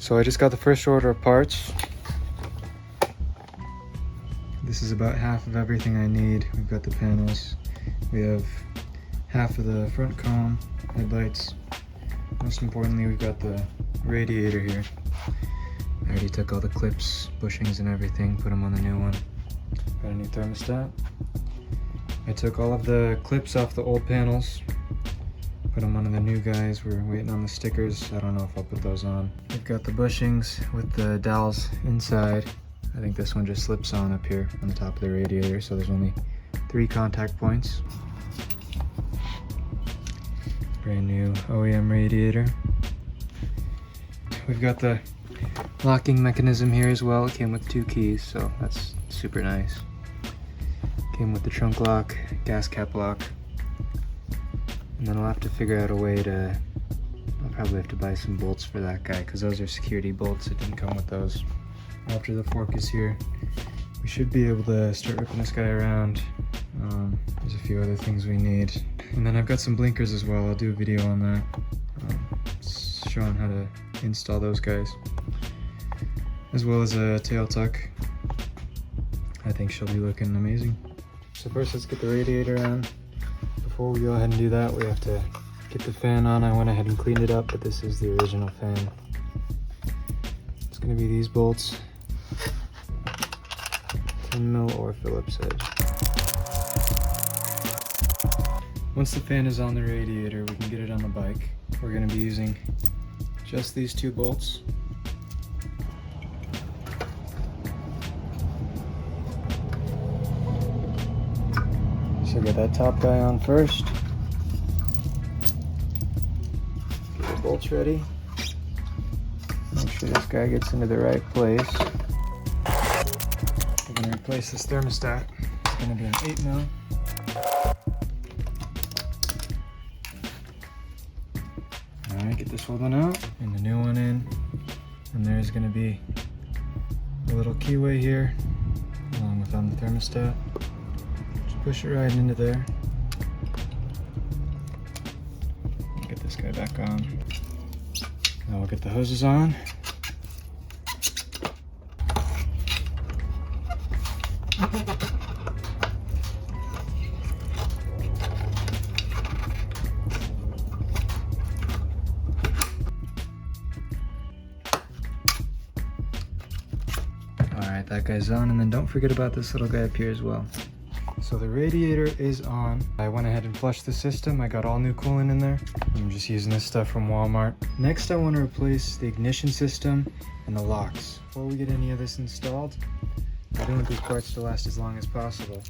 So I just got the first order of parts. This is about half of everything I need. We've got the panels. We have half of the front cone, headlights. Most importantly, we've got the radiator here. I already took all the clips, bushings and everything, put them on the new one. Got a new thermostat. I took all of the clips off the old panels, put them on the new guys. We're waiting on the stickers. I don't know if I'll put those on. We've got the bushings with the dowels inside. I think this one just slips on up here on the top of the radiator, so there's only 3 contact points. Brand new OEM radiator. We've got the locking mechanism here as well. It came with 2 keys, so that's super nice. Came with the trunk lock, gas cap lock, and then I'll have to figure out a way to, I'll probably have to buy some bolts for that guy because those are security bolts. It didn't come with those. After the fork is here, we should be able to start ripping this guy around. There's a few other things we need. And then I've got some blinkers as well. I'll do a video on that, showing how to install those guys. As well as a tail tuck. I think she'll be looking amazing. So first let's get the radiator on. Before we go ahead and do that, we have to get the fan on. I went ahead and cleaned it up, but this is the original fan. It's gonna be these bolts. 10mm or Phillips head. Once the fan is on the radiator, we can get it on the bike. We're gonna be using just these 2 bolts. So get that top guy on first. Get the bolts ready. Make sure this guy gets into the right place. We're gonna replace this thermostat. It's gonna be an 8mm. Alright, get this old one out and the new one in. And there's gonna be a little keyway here, along with on the thermostat. Just push it right into there. Get this guy back on. Now we'll get the hoses on. Alright, that guy's on, and then don't forget about this little guy up here as well. So the radiator is on. I went ahead and flushed the system. I got all new coolant in there. I'm just using this stuff from Walmart. Next, I want to replace the ignition system and the locks. Before we get any of this installed, I want these parts to last as long as possible.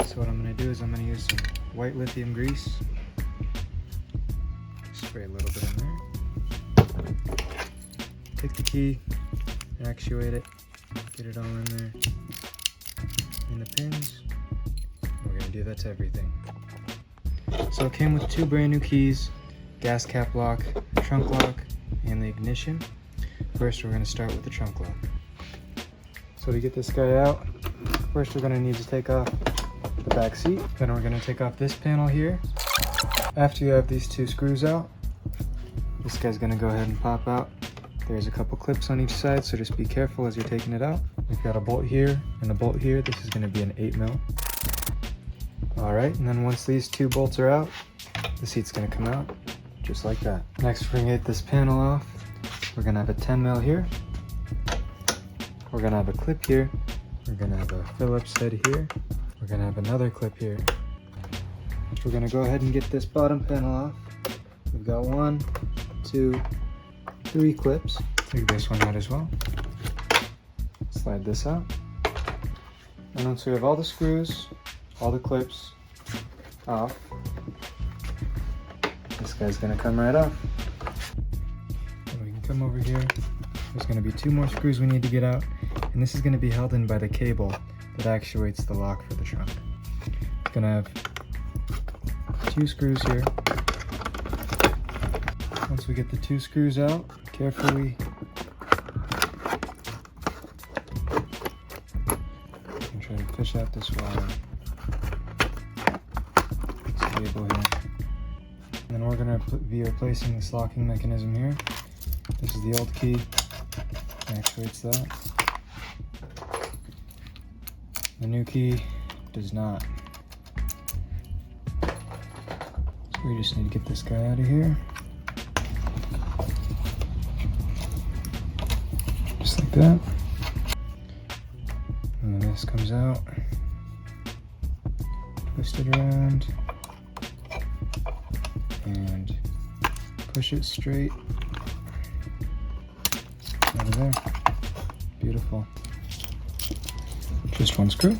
So what I'm going to do is I'm going to use some white lithium grease. Spray a little bit in there. Take the key, actuate it, get it all in there, in the pins. We're going to do that to everything. So it came with 2 brand new keys, gas cap lock, trunk lock, and the ignition. First, we're going to start with the trunk lock. So to get this guy out, first we're going to need to take off the back seat. Then we're going to take off this panel here. After you have these 2 screws out, this guy's going to go ahead and pop out. There's a couple clips on each side, so just be careful as you're taking it out. We've got a bolt here and a bolt here. This is going to be an 8mm. Alright, and then once these 2 bolts are out, the seat's going to come out just like that. Next, we're going to get this panel off. We're going to have a 10mm here. We're going to have a clip here. We're going to have a Phillips head here. We're going to have another clip here. We're going to go ahead and get this bottom panel off. We've got 1, 2, 3 clips. Take this one out as well. Slide this out. And once we have all the screws, all the clips off, this guy's going to come right off. And we can come over here. There's going to be 2 more screws we need to get out, and this is going to be held in by the cable that actuates the lock for the trunk. It's going to have 2 screws here. Once we get the 2 screws out, carefully I'm trying to fish out this wire. This cable here. And then we're going to be replacing this locking mechanism here. This is the old key. actuates that. The new key does not. So we just need to get this guy out of here. Just like that. And then this comes out. Twist it around. And push it straight out of there. Beautiful. Just one screw.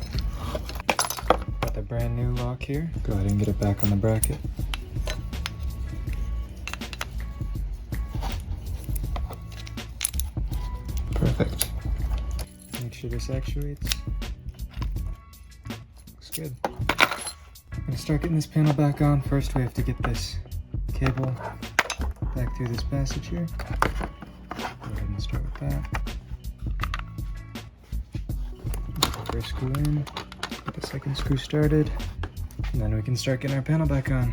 Got the brand new lock here. Go ahead and get it back on the bracket. Perfect. Make sure this actuates. Looks good. I'm gonna start getting this panel back on. First we have to get this cable back through this passage here. Go ahead and start with that. First screw in, get the second screw started, and then we can start getting our panel back on.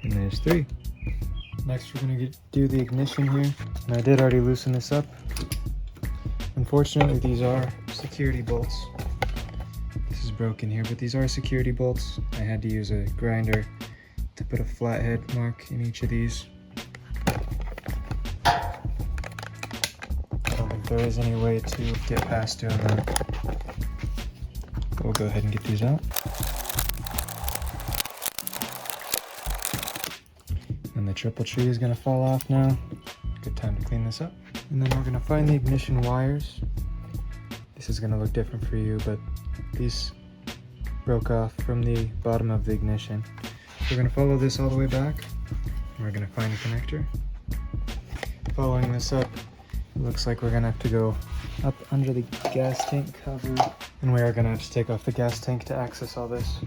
And there's 3. Next we're gonna do the ignition here, and I did already loosen this up. Unfortunately these are security bolts. This is broken here, but these are security bolts. I had to use a grinder to put a flathead mark in each of these. I don't think there is any way to get past 2 of them. But we'll go ahead and get these out. And the triple tree is gonna fall off now. Good time to clean this up. And then we're gonna find the ignition wires. This is gonna look different for you, but these broke off from the bottom of the ignition. We're gonna follow this all the way back. And we're gonna find a connector. Following this up, it looks like we're gonna have to go up under the gas tank cover. And we are gonna have to take off the gas tank to access all this.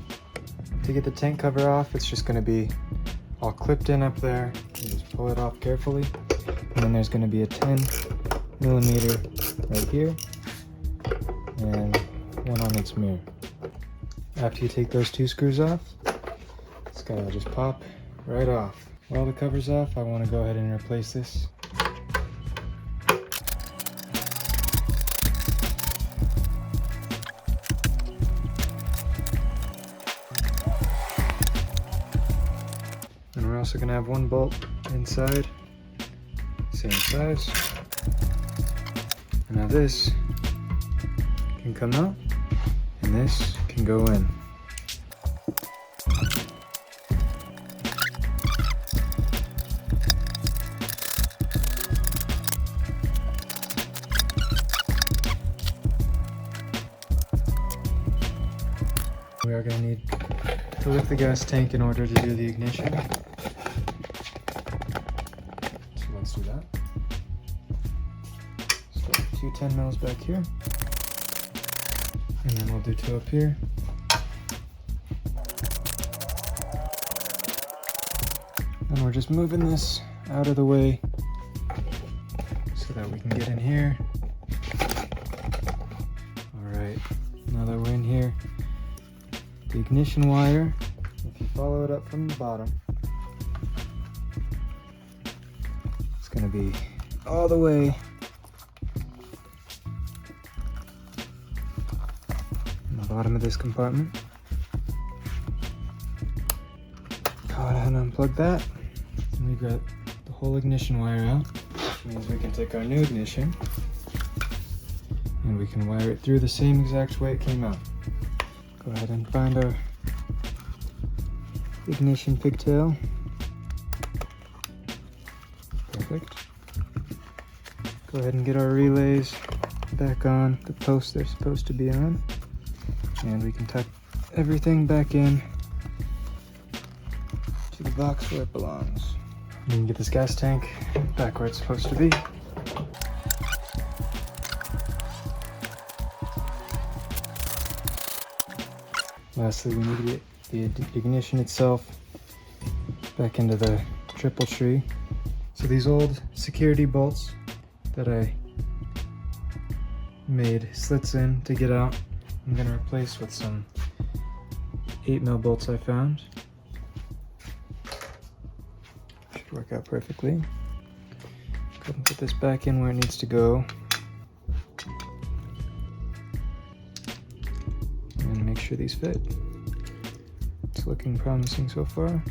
To get the tank cover off, it's just gonna be all clipped in up there. You just pull it off carefully. And then there's gonna be a 10mm right here. And one on its mirror. After you take those 2 screws off, this guy will just pop right off. While the cover's off, I want to go ahead and replace this. And we're also going to have 1 bolt inside, same size. And now this can come out, and this can go in. We are going to need to lift the gas tank in order to do the ignition. So let's do that. So 2 10mm back here. And then we'll do 2 up here. And we're just moving this out of the way so that we can get in here. Alright, now that we're in here, the ignition wire, if you follow it up from the bottom, it's going to be all the way bottom of this compartment. Go ahead and unplug that. And we've got the whole ignition wire out, which means we can take our new ignition and we can wire it through the same exact way it came out. Go ahead and find our ignition pigtail. Perfect. Go ahead and get our relays back on the post they're supposed to be on. And we can tuck everything back in to the box where it belongs. We can get this gas tank back where it's supposed to be. Lastly, we need to get the ignition itself back into the triple tree. So these old security bolts that I made slits in to get out. I'm gonna replace with some 8mm bolts I found. Should work out perfectly. Go ahead and put this back in where it needs to go. And make sure these fit. It's looking promising so far.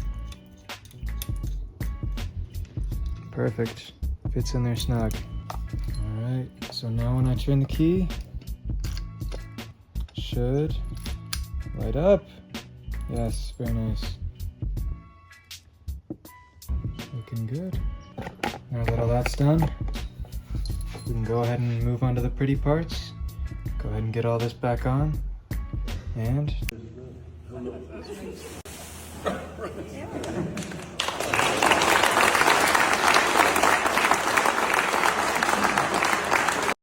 Perfect. Fits in there snug. Alright, so now when I turn the key, it should light up. Yes, very nice. Looking good. Now that all that's done, we can go ahead and move on to the pretty parts. Go ahead and get all this back on. And